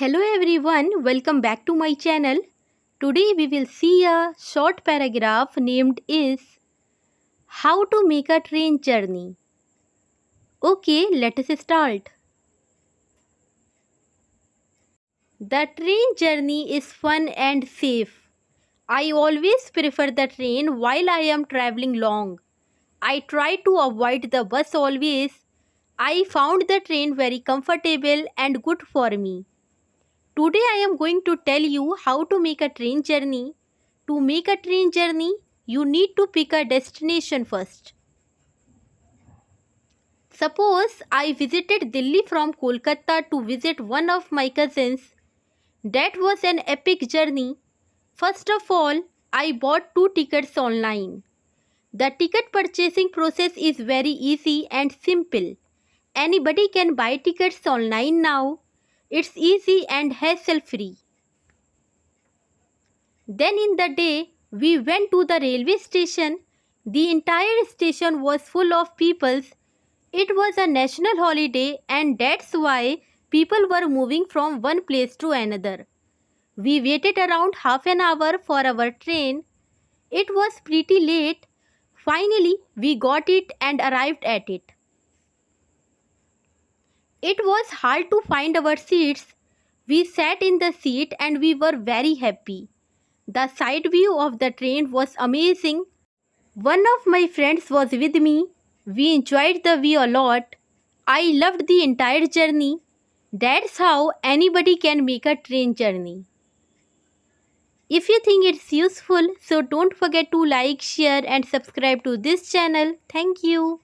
Hello everyone, welcome back to my channel. Today we will see a short paragraph named is How to make a train journey. Okay, let us start. The train journey is fun and safe. I always prefer the train while I am traveling long. I try to avoid the bus always. I found the train very comfortable and good for me. Today I am going to tell you how to make a train journey. To make a train journey, you need to pick a destination first. Suppose I visited Delhi from Kolkata to visit one of my cousins. That was an epic journey. First of all, I bought 2 tickets online. The ticket purchasing process is very easy and simple. Anybody can buy tickets online now. It's easy and hassle-free. Then in the day, we went to the railway station. The entire station was full of people. It was a national holiday and that's why people were moving from one place to another. We waited around half an hour for our train. It was pretty late. Finally, we got it and arrived at it. It was hard to find our seats. We sat in the seat and we were very happy. The side view of the train was amazing. One of my friends was with me. We enjoyed the view a lot. I loved the entire journey. That's how anybody can make a train journey. If you think it's useful, so don't forget to like, share and subscribe to this channel. Thank you.